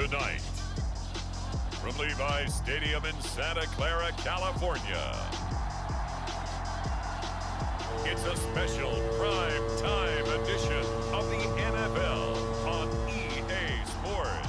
Tonight, from Levi's Stadium in Santa Clara, California, it's a special prime time edition of the NFL on EA Sports.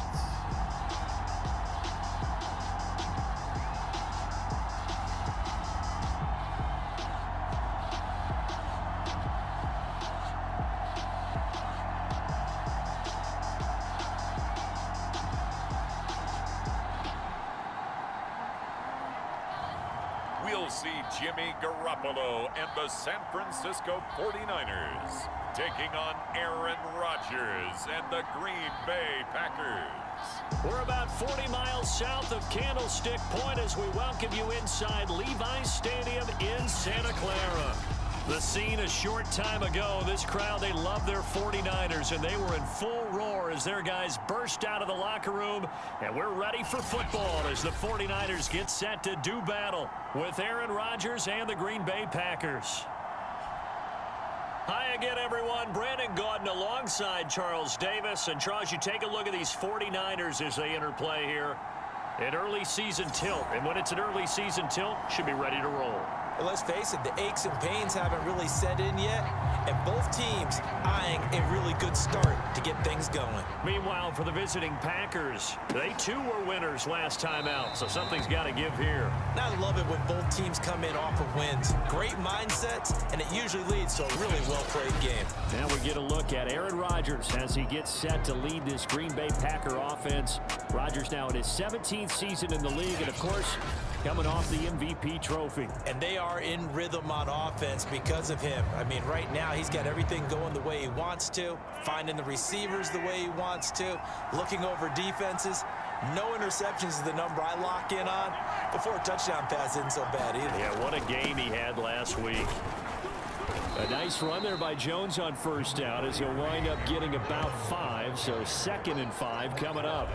We'll see Jimmy Garoppolo and the San Francisco 49ers taking on Aaron Rodgers and the Green Bay Packers. We're about 40 miles south of Candlestick Point as we welcome you inside Levi's Stadium in Santa Clara. The scene a short time ago, this crowd, they love their 49ers, and they were in full roar as their guys burst out of the locker room, and we're ready for football as the 49ers get set to do battle with Aaron Rodgers and the Green Bay Packers. Hi again, everyone. Brandon Gaudin alongside Charles Davis. And Charles, you take a look at these 49ers as they interplay here. An early season tilt, and when it's an early season tilt, should be ready to roll. Well, let's face it, the aches and pains haven't really set in yet, and both teams eyeing a really good start to get things going. Meanwhile, for the visiting Packers, they too were winners last time out, so something's got to give here. I love it when both teams come in off of wins. Great mindsets, and it usually leads to a really well-played game. Now we get a look at Aaron Rodgers as he gets set to lead this Green Bay Packer offense. Rodgers now in his 17th season in the league, and of course, coming off the MVP trophy. And they are in rhythm on offense because of him. I mean, right now, he's got everything going the way he wants to, finding the receivers the way he wants to, looking over defenses. No interceptions is the number I lock in on. Before a touchdown pass isn't so bad either. Yeah, what a game he had last week. A nice run there by Jones on first down as he'll wind up getting about 5, so 2nd and 5 coming up.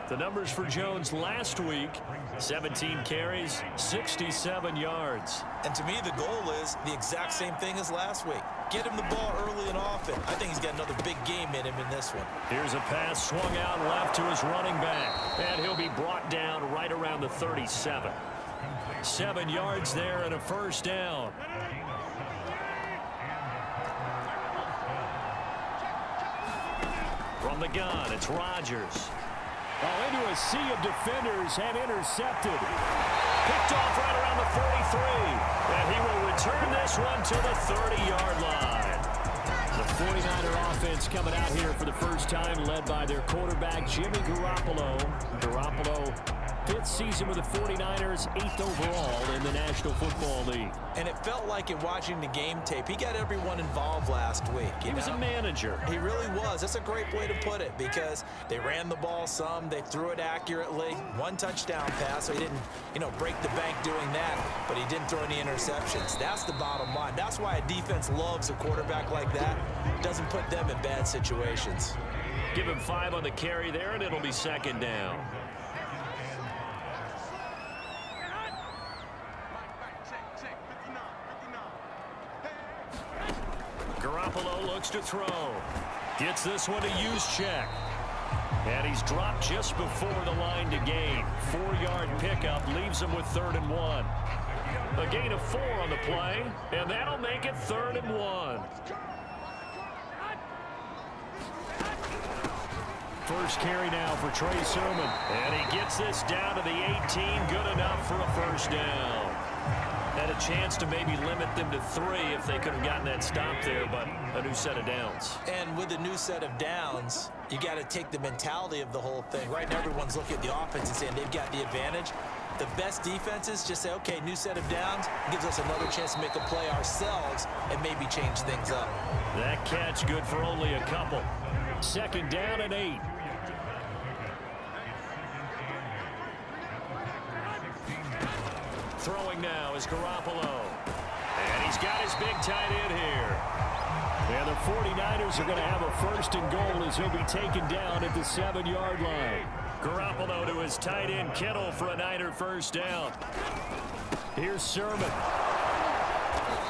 The numbers for Jones last week, 17 carries, 67 yards. And to me, the goal is the exact same thing as last week. Get him the ball early and often. I think he's got another big game in him in this one. Here's a pass swung out left to his running back. And he'll be brought down right around the 37. 7 yards there and a first down. From the gun, it's Rodgers. Oh, into a sea of defenders and intercepted. Picked off right around the 43. And he will return this one to the 30-yard line. The 49er offense coming out here for the first time, led by their quarterback, Jimmy Garoppolo. Garoppolo, 5th season with the 49ers, 8th overall in the National Football League. And it felt like in watching the game tape, he got everyone involved last week. He was a manager. He really was. That's a great way to put it because they ran the ball some, they threw it accurately. 1 touchdown pass, so he didn't, break the bank doing that, but he didn't throw any interceptions. That's the bottom line. That's why a defense loves a quarterback like that. Doesn't put them in bad situations. Give him 5 on the carry there, and it'll be 2nd down. Garoppolo looks to throw. Gets this one to use check. And he's dropped just before the line to gain. 4-yard pickup leaves him with 3rd and 1. A gain of 4 on the play, and that'll make it 3rd and 1. First carry now for Trey Sermon. And he gets this down to the 18. Good enough for a first down. Had a chance to maybe limit them to 3 if they could have gotten that stop there, but a new set of downs. And with a new set of downs, you got to take the mentality of the whole thing. Right now, everyone's looking at the offense and saying they've got the advantage. The best defenses just say, okay, new set of downs, gives us another chance to make a play ourselves and maybe change things up. That catch good for only a couple. 2nd down and 8. Throwing now is Garoppolo. And he's got his big tight end here. And the 49ers are going to have a 1st and goal as he'll be taken down at the 7-yard line. Garoppolo to his tight end Kittle for a Niner first down. Here's Sermon.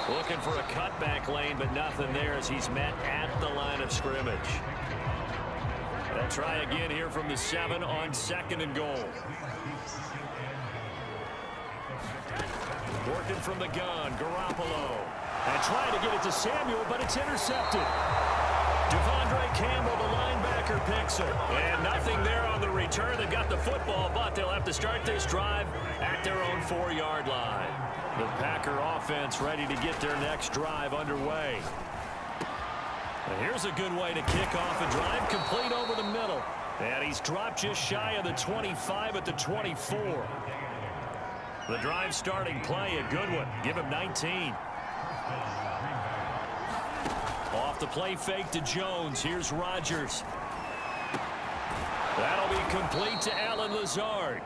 Looking for a cutback lane, but nothing there as he's met at the line of scrimmage. They'll try again here from the 7 on 2nd and goal. Working from the gun, Garoppolo. And trying to get it to Samuel, but it's intercepted. Devondre Campbell, the linebacker, picks it. And nothing there on the return. They've got the football, but they'll have to start this drive at their own 4-yard line. The Packer offense ready to get their next drive underway. And here's a good way to kick off a drive, complete over the middle. And he's dropped just shy of the 25 at the 24. The drive starting play, a good one. Give him 19. Off the play fake to Jones. Here's Rodgers. That'll be complete to Allen Lazard.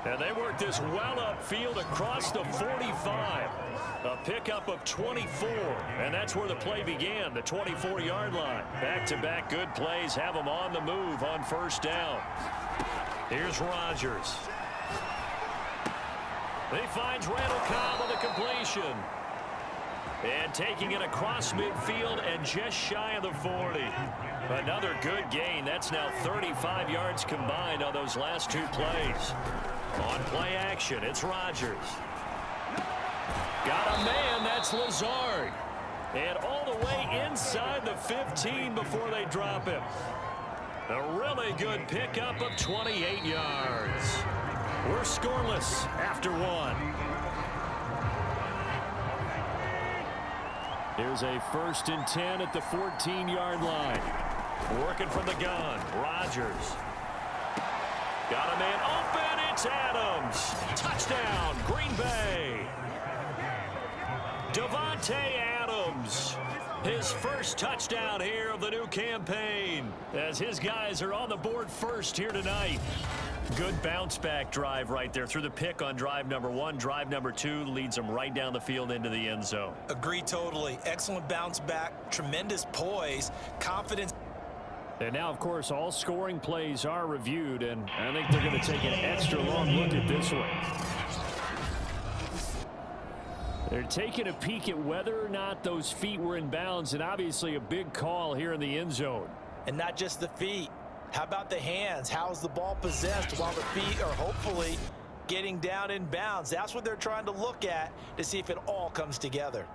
And they work this well upfield across the 45. A pickup of 24. And that's where the play began, the 24-yard line. Back-to-back good plays have them on the move on first down. Here's Rodgers. He finds Randall Cobb on the completion. And taking it across midfield and just shy of the 40. Another good gain. That's now 35 yards combined on those last 2 plays. On play action, it's Rodgers. Got a man, that's Lazard. And all the way inside the 15 before they drop him. A really good pickup of 28 yards. We're scoreless after 1. Here's a 1st and 10 at the 14-yard line. Working from the gun, Rodgers. Got a man open, it's Adams. Touchdown, Green Bay. Davante Adams. His first touchdown here of the new campaign. As his guys are on the board first here tonight. Good bounce-back drive right there through the pick on drive number 1. Drive number 2 leads them right down the field into the end zone. Agree totally. Excellent bounce-back, tremendous poise, confidence. And now, of course, all scoring plays are reviewed, and I think they're going to take an extra long look at this one. They're taking a peek at whether or not those feet were in bounds, and obviously a big call here in the end zone. And not just the feet. How about the hands? How's the ball possessed while the feet are hopefully getting down in bounds? That's what they're trying to look at to see if it all comes together.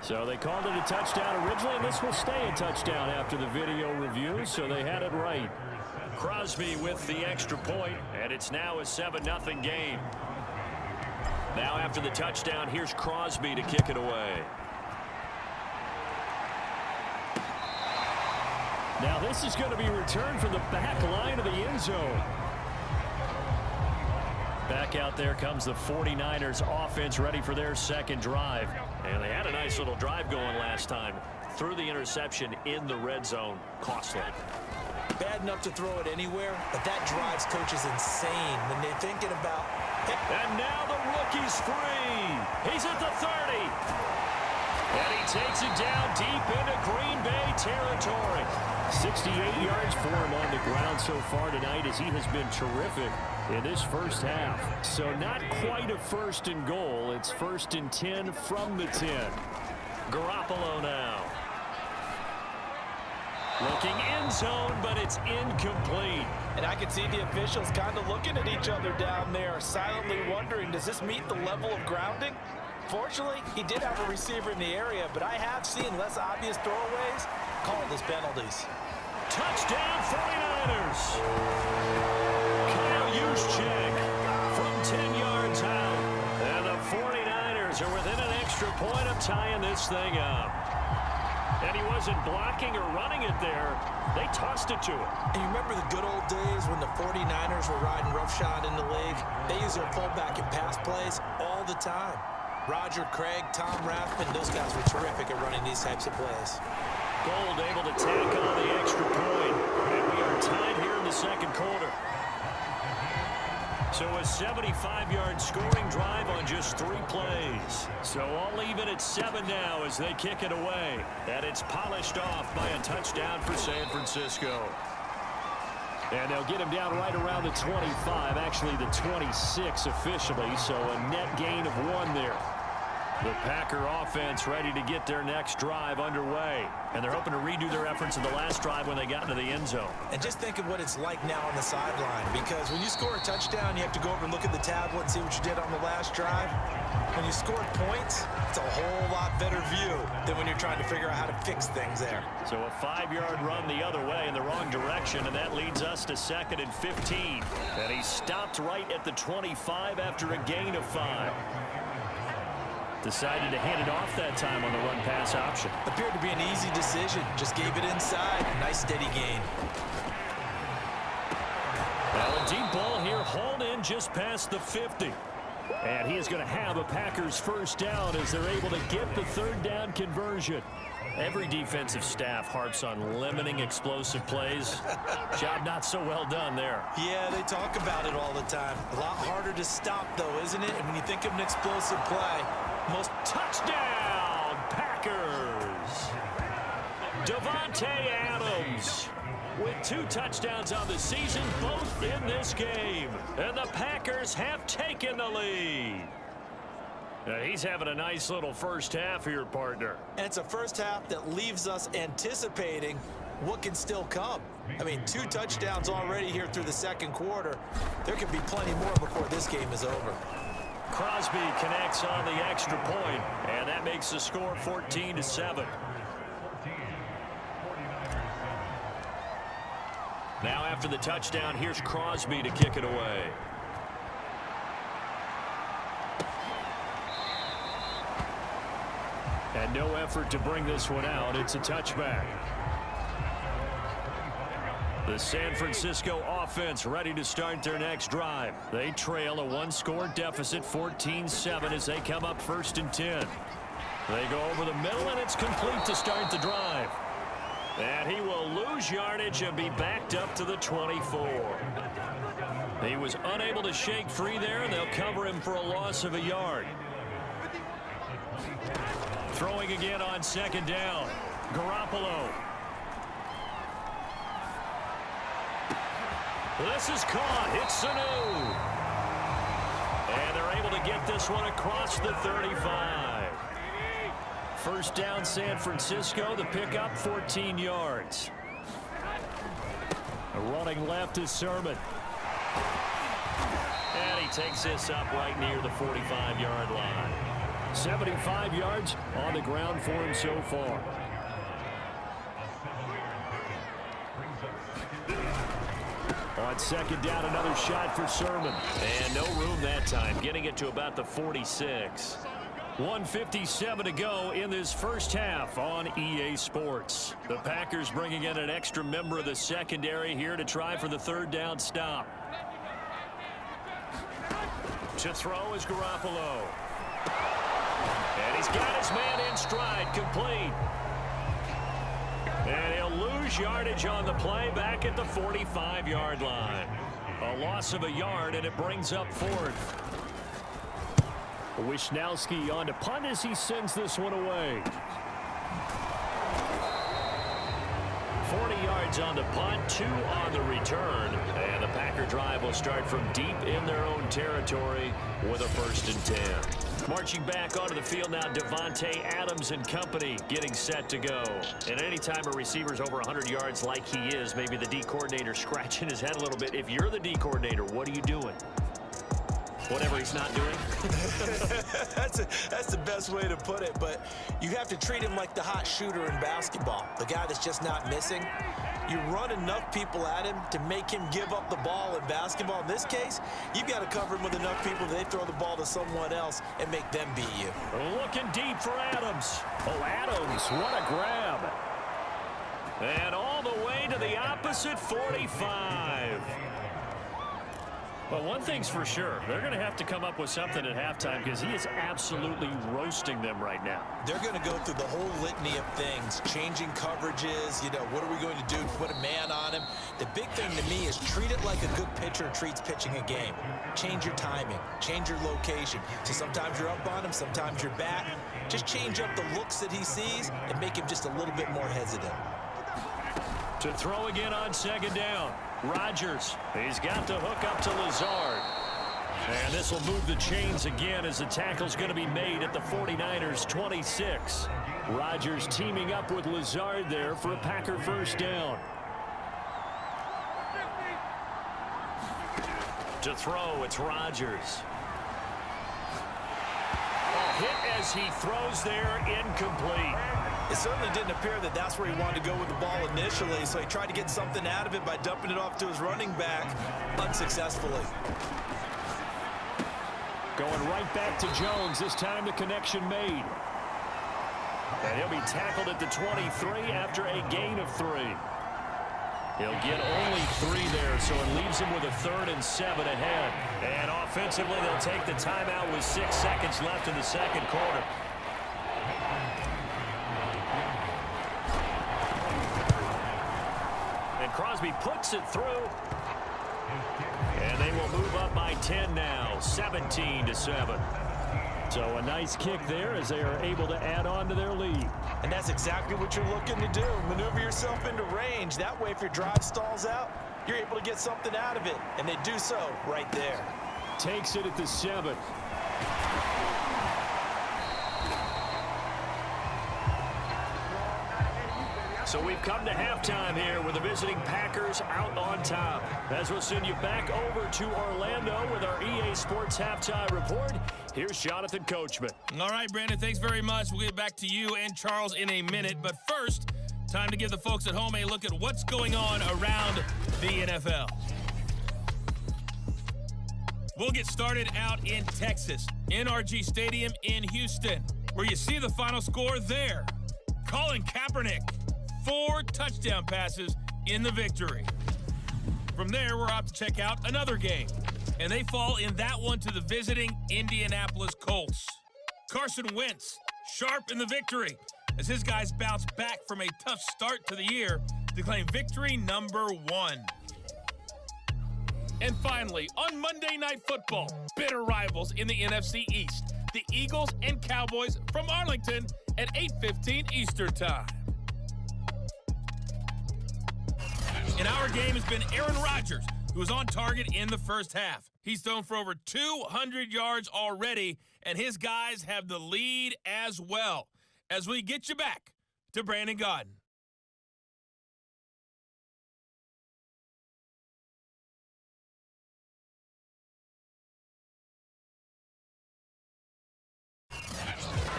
So they called it a touchdown originally, and this will stay a touchdown after the video review, so they had it right. Crosby with the extra point, and it's now a 7-0 game. Now after the touchdown, here's Crosby to kick it away. Now this is going to be returned from the back line of the end zone. Back out there comes the 49ers offense ready for their second drive. And they had a nice little drive going last time. Threw the interception in the red zone. Costly. Bad enough to throw it anywhere, but that drives coaches insane when they're thinking about... And now the rookie's free. He's at the 30. And he takes it down deep into Green Bay territory. 68 yards for him on the ground so far tonight as he has been terrific in this first half. So not quite a 1st and goal. It's 1st and 10 from the 10. Garoppolo now. Looking end zone, but it's incomplete. And I can see the officials kind of looking at each other down there, silently wondering, does this meet the level of grounding? Fortunately, he did have a receiver in the area, but I have seen less obvious throwaways called as penalties. Touchdown 49ers. Kyle Juszczyk from 10 yards out. And the 49ers are within an extra point of tying this thing up. And he wasn't blocking or running it there. They tossed it to him. And you remember the good old days when the 49ers were riding roughshod in the league? They use their fullback in pass plays all the time. Roger Craig, Tom Rathman, those guys were terrific at running these types of plays. Gold able to tack on the extra point. And we are tied here in the second quarter. So a 75-yard scoring drive on just 3 plays. So I'll leave it at 7 now as they kick it away. And it's polished off by a touchdown for San Francisco. And they'll get him down right around the 25, actually the 26 officially, so a net gain of 1 there. The Packer offense ready to get their next drive underway. And they're hoping to redo their efforts in the last drive when they got into the end zone. And just think of what it's like now on the sideline, because when you score a touchdown, you have to go over and look at the tablet and see what you did on the last drive. When you scored points, it's a whole lot better view than when you're trying to figure out how to fix things there. So a 5-yard run the other way in the wrong direction, and that leads us to 2nd and 15. And he stopped right at the 25 after a gain of 5. Decided to hand it off that time on the run-pass option. Appeared to be an easy decision. Just gave it inside. Nice steady gain. Well, a deep ball here, hauled in just past the 50. And he is going to have a Packers first down as they're able to get the 3rd down conversion. Every defensive staff harps on limiting explosive plays. Job not so well done there. Yeah, they talk about it all the time. A lot harder to stop, though, isn't it? And when you think of an explosive play, most touchdown, Packers. Davante Adams with 2 touchdowns on the season, both in this game. And the Packers have taken the lead. He's having a nice little first half here, partner. And it's a first half that leaves us anticipating what can still come. I mean, 2 touchdowns already here through the 2nd quarter. There could be plenty more before this game is over. Crosby connects on the extra point, and that makes the score 14-7. Now after the touchdown, here's Crosby to kick it away. And no effort to bring this one out. It's a touchback. The San Francisco offense ready to start their next drive. They trail a 1-score deficit, 14-7, as they come up 1st and 10. They go over the middle, and it's complete to start the drive. And he will lose yardage and be backed up to the 24. He was unable to shake free there, and they'll cover him for a loss of a yard. Throwing again on 2nd down. Garoppolo. This is caught. It's Sanu. And they're able to get this one across the 35. First down, San Francisco. The pickup, 14 yards. Running left is Sermon. And he takes this up right near the 45-yard line. 75 yards on the ground for him so far. On 2nd down, another shot for Sermon. And no room that time, getting it to about the 46. 1:57 to go in this first half on EA Sports. The Packers bringing in an extra member of the secondary here to try for the 3rd down stop. To throw is Garoppolo. And he's got his man in stride, complete. And he'll lose yardage on the play back at the 45-yard line. A loss of a yard, and it brings up 4th. Wisnowski on to punt as he sends this one away. 40 yards on the punt, 2 on the return. And the Packer drive will start from deep in their own territory with a 1st and 10. Marching back onto the field now, Davante Adams and company getting set to go. And anytime a receiver's over 100 yards like he is, maybe the D coordinator scratching his head a little bit. If you're the D coordinator, what are you doing? Whatever he's not doing. That's the best way to put it, but you have to treat him like the hot shooter in basketball, the guy that's just not missing. You run enough people at him to make him give up the ball in basketball. In this case, you've got to cover him with enough people that they throw the ball to someone else and make them beat you. Looking deep for Adams. Oh, Adams, what a grab. And all the way to the opposite 45. Well, one thing's for sure. They're going to have to come up with something at halftime because he is absolutely roasting them right now. They're going to go through the whole litany of things, changing coverages, what are we going to do to put a man on him? The big thing to me is treat it like a good pitcher treats pitching a game. Change your timing, change your location. So sometimes you're up on him, sometimes you're back. Just change up the looks that he sees and make him just a little bit more hesitant. To throw again on second down. Rodgers. He's got to hook up to Lazard. And this will move the chains again as the tackle's going to be made at the 49ers 26. Rodgers teaming up with Lazard there for a Packer first down. To throw, it's Rodgers. Hit as he throws there, incomplete. It certainly didn't appear that that's where he wanted to go with the ball initially, so he tried to get something out of it by dumping it off to his running back unsuccessfully. Going right back to Jones, this time the connection made. And he'll be tackled at the 23 after a gain of 3. He'll get only 3 there, so it leaves him with a 3rd and 7 ahead. And offensively, they'll take the timeout with 6 seconds left in the second quarter. And Crosby puts it through. And they will move up by 10 now, 17-7. So a nice kick there as they are able to add on to their lead. And that's exactly what you're looking to do. Maneuver yourself into range. That way, if your drive stalls out, you're able to get something out of it. And they do so right there. Takes it at the 7. So we've come to halftime here with the visiting Packers out on top. As we'll send you back over to Orlando with our EA Sports Halftime Report, here's Jonathan Coachman. All right, Brandon, thanks very much. We'll get back to you and Charles in a minute. But first, time to give the folks at home a look at what's going on around the NFL. We'll get started out in Texas, NRG Stadium in Houston, where you see the final score there. Colin Kaepernick, 4 touchdown passes in the victory. From there, we're off to check out another game, and they fall in that one to the visiting Indianapolis Colts. Carson Wentz, sharp in the victory, as his guys bounce back from a tough start to the year to claim victory number 1. And finally, on Monday Night Football, bitter rivals in the NFC East, the Eagles and Cowboys from Arlington at 8:15 Eastern Time. And our game has been Aaron Rodgers, who was on target in the first half. He's thrown for over 200 yards already, and his guys have the lead as well. As we get you back to Brandon Gaudin.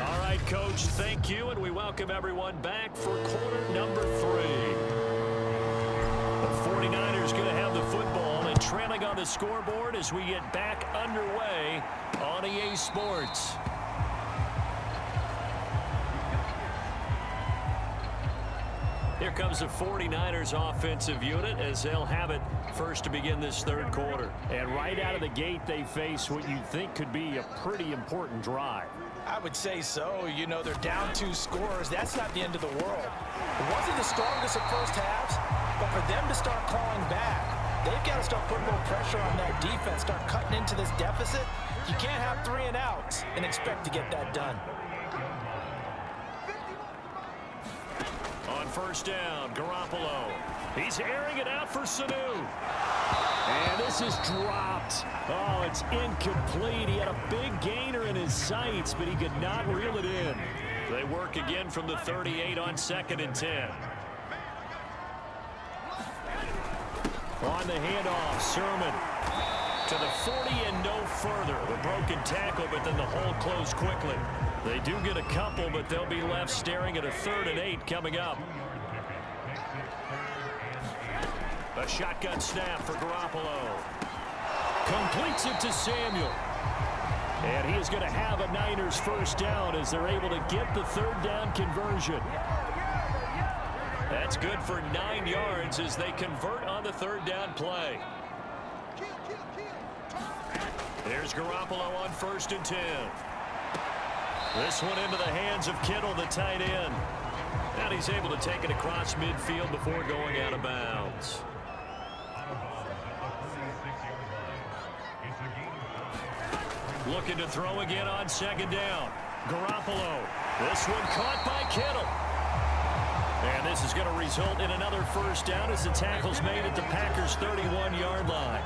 All right, Coach, thank you, and we welcome everyone back for quarter number 3. The 49ers going to have the football and trailing on the scoreboard as we get back underway on EA Sports. Here comes the 49ers offensive unit as they'll have it first to begin this third quarter. And right out of the gate, they face what you think could be a pretty important drive. I would say so. You know, they're down 2 scores. That's not the end of the world. It wasn't the strongest of first halves, but for them to start clawing back, they've got to start putting a little pressure on that defense, start cutting into this deficit. You can't have 3 and outs and expect to get that done. On first down, Garoppolo. He's airing it out for Sanu. And this is dropped. Oh, it's incomplete. He had a big gainer in his sights, but he could not reel it in. They work again from the 38 on 2nd and 10. On the handoff, Sermon to the 40 and no further. The broken tackle, but then the hole closed quickly. They do get a couple, but they'll be left staring at a 3rd and 8 coming up. A shotgun snap for Garoppolo. Completes it to Samuel. And he is going to have a Niners first down as they're able to get the 3rd down conversion. That's good for 9 yards as they convert on the 3rd down play. There's Garoppolo on 1st and 10. This one into the hands of Kittle, the tight end. And he's able to take it across midfield before going out of bounds. Looking to throw again on 2nd down. Garoppolo. This one caught by Kittle. And this is going to result in another first down as the tackle's made at the Packers' 31-yard line.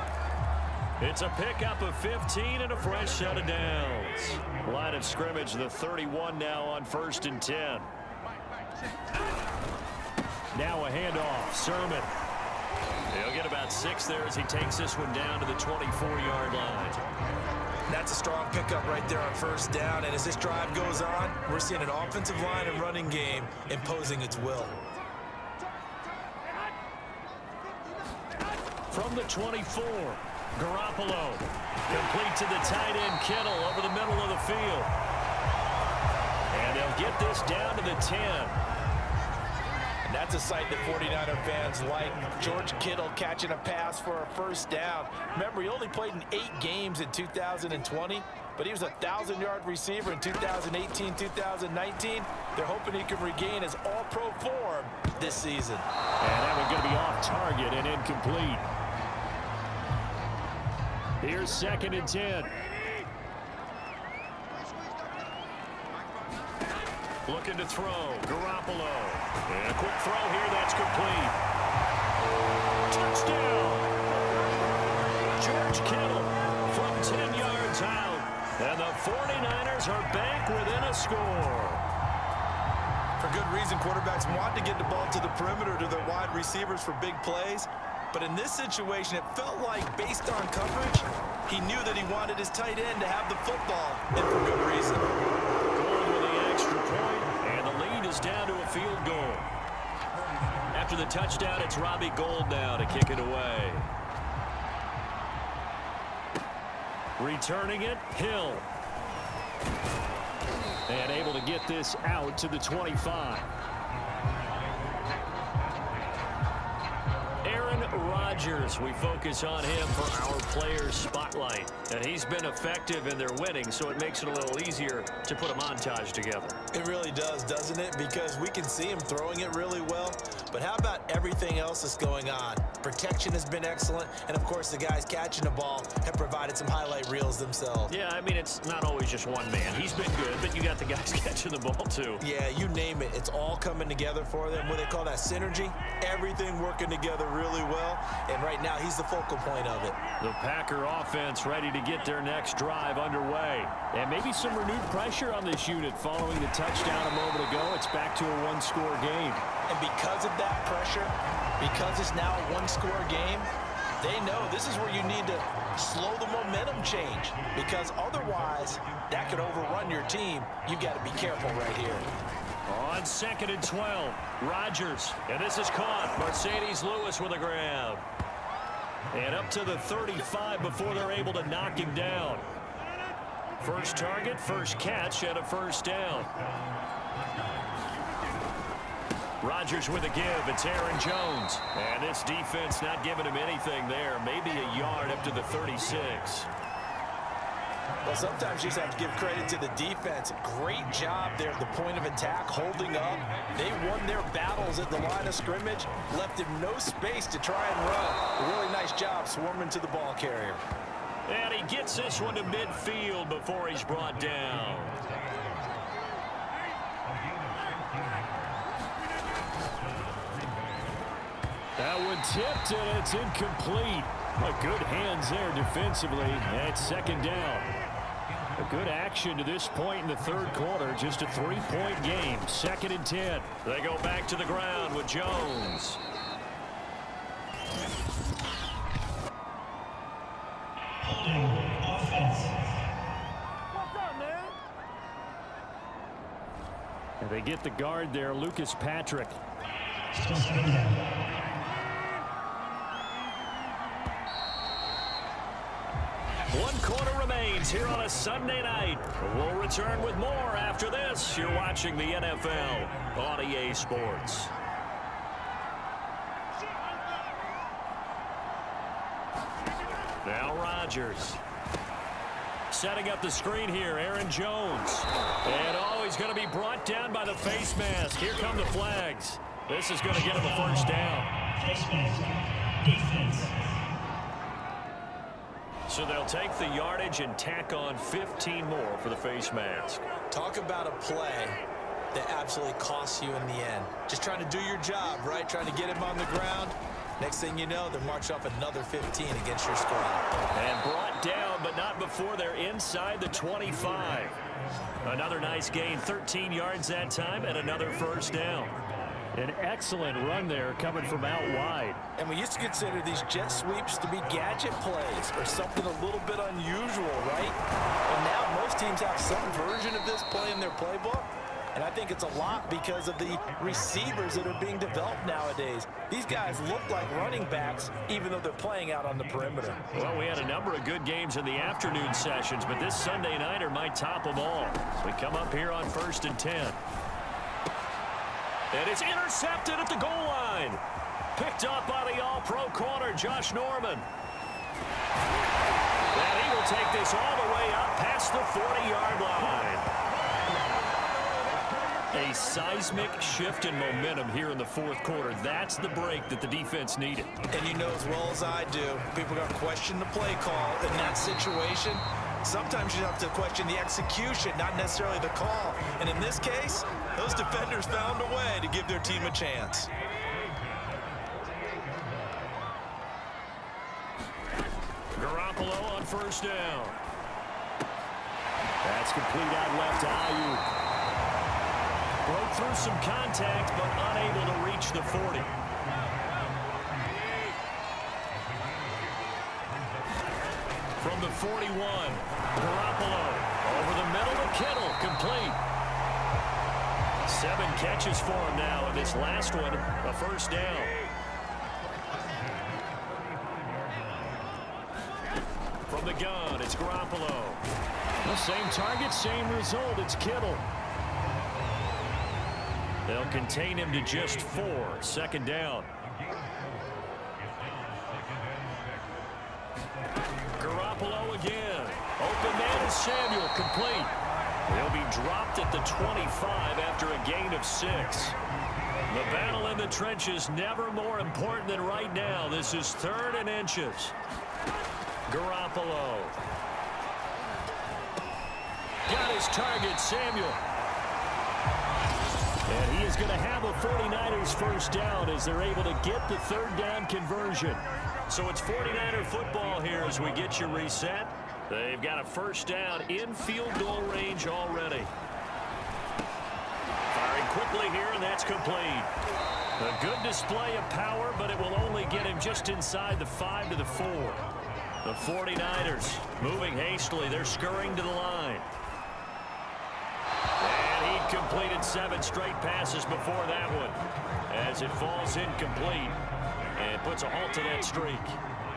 It's a pickup of 15 and a fresh set of downs. Line of scrimmage, the 31 now on 1st and 10. Now a handoff. Sermon. He'll get about 6 there as he takes this one down to the 24-yard line. That's a strong pickup right there on 1st down. And as this drive goes on, we're seeing an offensive line and running game imposing its will. From the 24, Garoppolo. Complete to the tight end, Kittle, over the middle of the field. And they'll get this down to the 10. And that's a sight that 49er fans like. George Kittle catching a pass for a 1st down. Remember, he only played in 8 games in 2020, but he was a 1,000-yard receiver in 2018, 2019. They're hoping he can regain his all-pro form this season. And that one's going to be off target and incomplete. Here's 2nd and 10. Looking to throw. Garoppolo. And a quick throw here. That's complete. Touchdown. George Kittle from 10 yards out. And the 49ers are back within a score. For good reason, quarterbacks want to get the ball to the perimeter to their wide receivers for big plays. But in this situation, it felt like, based on coverage, he knew that he wanted his tight end to have the football, and for good reason. Going with the extra point, and the lead is down to a field goal. After the touchdown, it's Robbie Gould now to kick it away. Returning it, Hill. And able to get this out to the 25. Rodgers, we focus on him for our players spotlight, and he's been effective in their winning, so it makes it a little easier to put a montage together. It really does, doesn't it? Because we can see him throwing it really well, but how about everything else that's going on? Protection has been excellent, and of course the guys catching the ball have provided some highlight reels themselves. Yeah, I mean, it's not always just one man. He's been good, but you got the guys catching the ball too. Yeah, you name it. It's all coming together for them. What they call that synergy. Everything working together really well. And right now, he's the focal point of it. The Packer offense ready to get their next drive underway. And maybe some renewed pressure on this unit following the touchdown a moment ago. It's back to a one-score game. And because of that pressure, because it's now a one-score game, they know this is where you need to slow the momentum change. Because otherwise, that could overrun your team. You've got to be careful right here. On 2nd and 12, Rodgers, and this is caught. Mercedes Lewis with a grab. And up to the 35 before they're able to knock him down. First target, first catch, and a 1st down. Rodgers with a give. It's Aaron Jones. And this defense not giving him anything there. Maybe a yard up to the 36. Well, sometimes you just have to give credit to the defense. Great job there at the point of attack, holding up. They won their battles at the line of scrimmage, left him no space to try and run. A really nice job swarming to the ball carrier. And he gets this one to midfield before he's brought down. That one tipped, and it's incomplete. Good hands there defensively. That's 2nd down. A good action to this point in the 3rd quarter. Just a 3-point game. 2nd and 10. They go back to the ground with Jones. Holding offense. What's up, man? And they get the guard there, Lucas Patrick. Still 7 down. One quarter remains here on a Sunday night. We'll return with more after this. You're watching the NFL on EA Sports. Now Rodgers. Setting up the screen here, Aaron Jones. And he's going to be brought down by the face mask. Here come the flags. This is going to get him a 1st down. Face mask. Defense. So they'll take the yardage and tack on 15 more for the face mask. Talk about a play that absolutely costs you in the end. Just trying to do your job, right? Trying to get him on the ground. Next thing you know, they're marching off another 15 against your squad. And brought down, but not before they're inside the 25. Another nice gain, 13 yards that time, and another first down. An excellent run there coming from out wide. And we used to consider these jet sweeps to be gadget plays or something a little bit unusual, right? And now most teams have some version of this play in their playbook. And I think it's a lot because of the receivers that are being developed nowadays. These guys look like running backs, even though they're playing out on the perimeter. Well, we had a number of good games in the afternoon sessions, but this Sunday nighter might top them all. We come up here on 1st and 10. And it's intercepted at the goal line. Picked up by the all-pro corner, Josh Norman. And he will take this all the way up past the 40-yard line. A seismic shift in momentum here in the fourth quarter. That's the break that the defense needed. And you know as well as I do, people are going to question the play call in that situation. Sometimes you have to question the execution, not necessarily the call. And in this case, those defenders found a way to give their team a chance. Garoppolo on first down. That's complete out left to Ayuk. Broke through some contact, but unable to reach the 40. From the 41, Garoppolo over the middle to Kittle, complete. 7 catches for him now, and this last one, a first down. From the gun, it's Garoppolo. The same target, same result, it's Kittle. They'll contain him to just 4, second down. Garoppolo again. Open man is Samuel, complete. He'll be dropped at the 25 after a gain of 6. The battle in the trenches never more important than right now. This is 3rd and inches. Garoppolo. Got his target, Samuel. And he is going to have a 49ers first down as they're able to get the 3rd down conversion. So it's 49er football here as we get you reset. They've got a first down in field goal range already. Firing quickly here, and that's complete. A good display of power, but it will only get him just inside the 5 to the 4. The 49ers moving hastily. They're scurrying to the line. And he completed 7 straight passes before that one as it falls incomplete and puts a halt to that streak.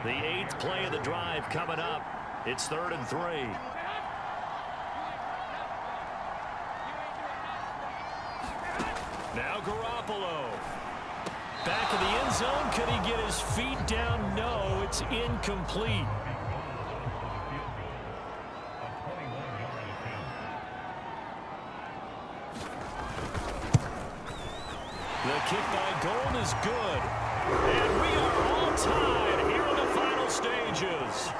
The 8th play of the drive coming up. It's 3rd and 3. Now Garoppolo. Back of the end zone. Could he get his feet down? No, it's incomplete. The kick by Gold is good. And we are all tied here in the final stages.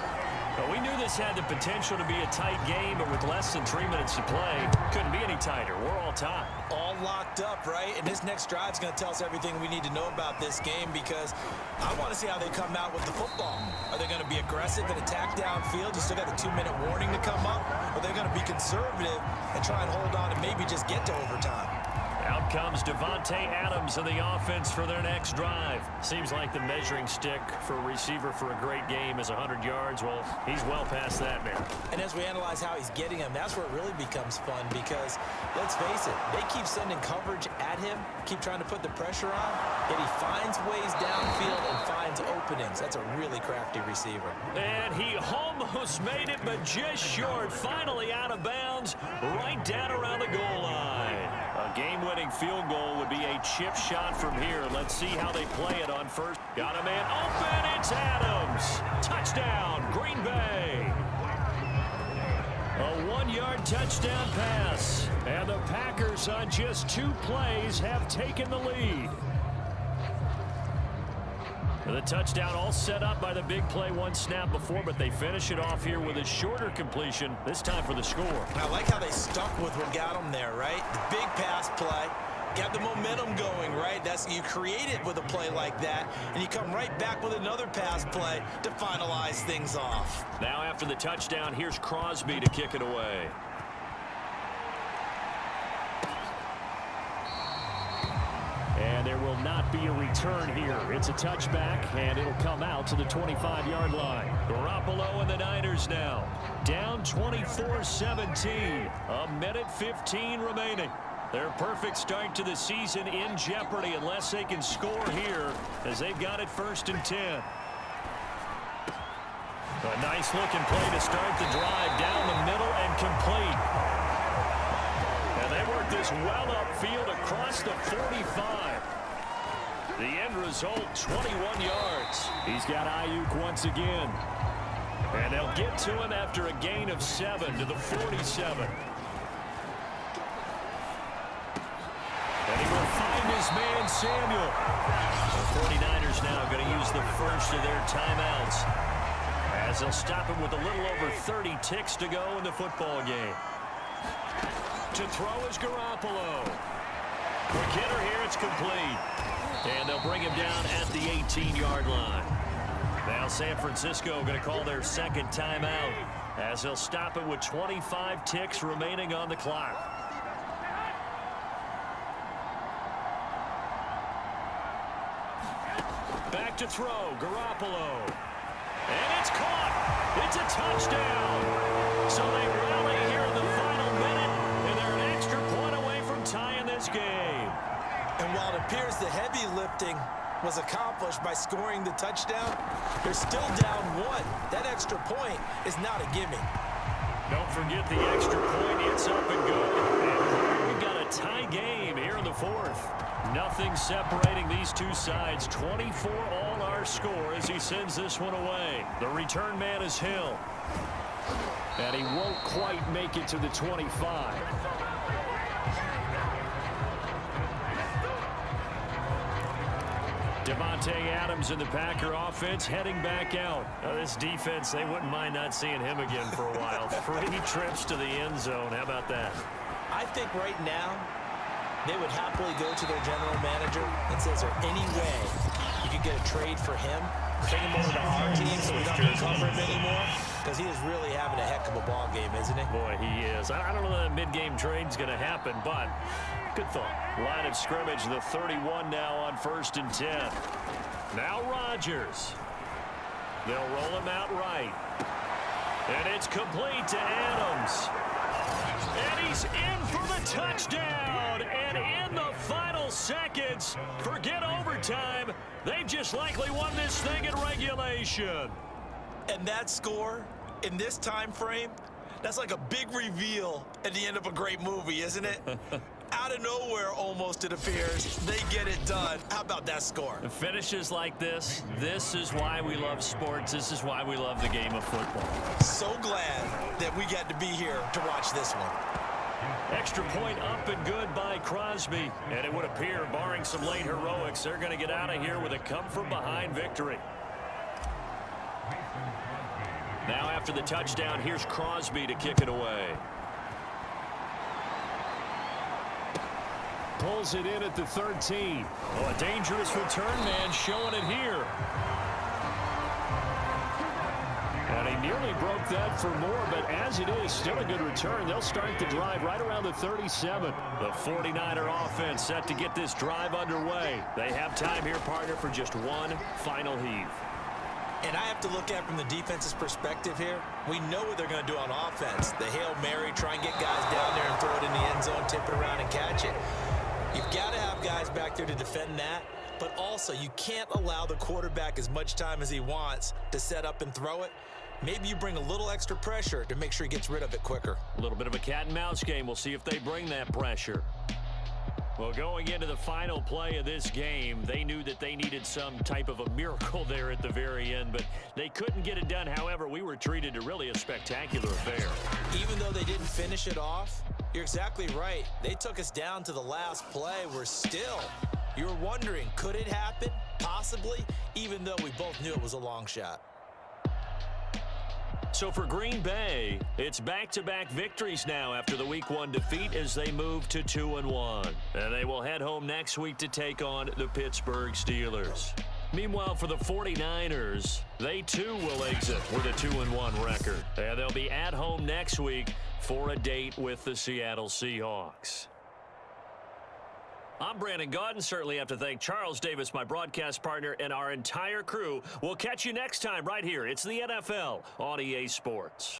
Well, we knew this had the potential to be a tight game, but with less than 3 minutes to play, couldn't be any tighter. We're all tied. All locked up, right? And this next drive is going to tell us everything we need to know about this game because I want to see how they come out with the football. Are they going to be aggressive and attack downfield? You still got a 2-minute warning to come up? Or are they going to be conservative and try and hold on and maybe just get to overtime? Out comes Devontae Adams in the offense for their next drive. Seems like the measuring stick for a receiver for a great game is 100 yards. Well, he's well past that now. And as we analyze how he's getting them, that's where it really becomes fun because, let's face it, they keep sending coverage at him, keep trying to put the pressure on, yet he finds ways downfield and finds openings. That's a really crafty receiver. And he almost made it, but just short. Finally out of bounds, right down around the goal line. A game-winning field goal would be a chip shot from here. Let's see how they play it on first. Got a man open. It's Adams. Touchdown, Green Bay. A 1-yard touchdown pass. And the Packers on just 2 plays have taken the lead. The touchdown all set up by the big play one snap before, but they finish it off here with a shorter completion, this time for the score. I like how they stuck with what got them there, right? The big pass play. Got the momentum going, right? You create it with a play like that, and you come right back with another pass play to finalize things off. Now after the touchdown, here's Crosby to kick it away. And there will not be a return here. It's a touchback, and it'll come out to the 25-yard line. Garoppolo and the Niners now. Down 24-17. A minute 15 remaining. Their perfect start to the season in jeopardy unless they can score here, as they've got it 1st and 10. A nice-looking play to start the drive down the middle and complete. And they work this well upfield across the 45. The end result, 21 yards. He's got Ayuk once again. And they'll get to him after a gain of 7 to the 47. And he will find his man, Samuel. The 49ers now going to use the first of their timeouts, as they'll stop him with a little over 30 ticks to go in the football game. To throw is Garoppolo. Quick hitter here, it's complete. And they'll bring him down at the 18-yard line. Now San Francisco going to call their second timeout, as they'll stop him with 25 ticks remaining on the clock. Back to throw, Garoppolo. And it's caught. It's a touchdown. So they rally here in the final minute, and they're an extra point away from tying this game. And while it appears the heavy lifting was accomplished by scoring the touchdown, they're still down 1. That extra point is not a gimme. Don't forget the extra point. It's up and good. And we've got a tie game here in the 4th. Nothing separating these two sides. 24 all our score as he sends this one away. The return man is Hill. And he won't quite make it to the 25. Devontae Adams in the Packer offense heading back out. This defense, they wouldn't mind not seeing him again for a while. 3 trips to the end zone. How about that? I think right now they would happily go to their general manager and say, is there any way you could get a trade for him? Bring him over to our team so we don't have to cover him anymore? Because he is really having a heck of a ball game, isn't he? Boy, he is. I don't know that a mid-game trade's going to happen, but good thought. Line of scrimmage, the 31 now on 1st and 10. Now Rodgers. They'll roll him out right. And it's complete to Adams. And he's in for the touchdown. And in the final seconds, forget overtime, they've just likely won this thing in regulation. And that score in this time frame, that's like a big reveal at the end of a great movie, isn't it? Out of nowhere, almost, it appears, they get it done. How about that score? Finishes like this is why we love sports. This is why we love the game of football. So glad that we got to be here to watch this one. Extra point up and good by Crosby. And it would appear, barring some late heroics, they're going to get out of here with a come-from-behind victory. Now after the touchdown, here's Crosby to kick it away. Pulls it in at the 13. Oh, a dangerous return man showing it here. And he nearly broke that for more, but as it is, still a good return. They'll start the drive right around the 37. The 49er offense set to get this drive underway. They have time here, partner, for just one final heave. And I have to look at it from the defense's perspective here. We know what they're going to do on offense. The Hail Mary, try and get guys down there and throw it in the end zone, tip it around and catch it. You've got to have guys back there to defend that, but also you can't allow the quarterback as much time as he wants to set up and throw it. Maybe you bring a little extra pressure to make sure he gets rid of it quicker. A little bit of a cat and mouse game. We'll see if they bring that pressure. Well, going into the final play of this game, they knew that they needed some type of a miracle there at the very end, but they couldn't get it done. However, we were treated to really a spectacular affair. Even though they didn't finish it off, you're exactly right. They took us down to the last play. We're still, you were wondering, could it happen? Possibly, even though we both knew it was a long shot. So for Green Bay, it's back-to-back victories now after the Week 1 defeat as they move to 2-1. And they will head home next week to take on the Pittsburgh Steelers. Meanwhile, for the 49ers, they too will exit with a 2-1 record. And they'll be at home next week for a date with the Seattle Seahawks. I'm Brandon Gaudin. Certainly have to thank Charles Davis, my broadcast partner, and our entire crew. We'll catch you next time right here. It's the NFL on EA Sports.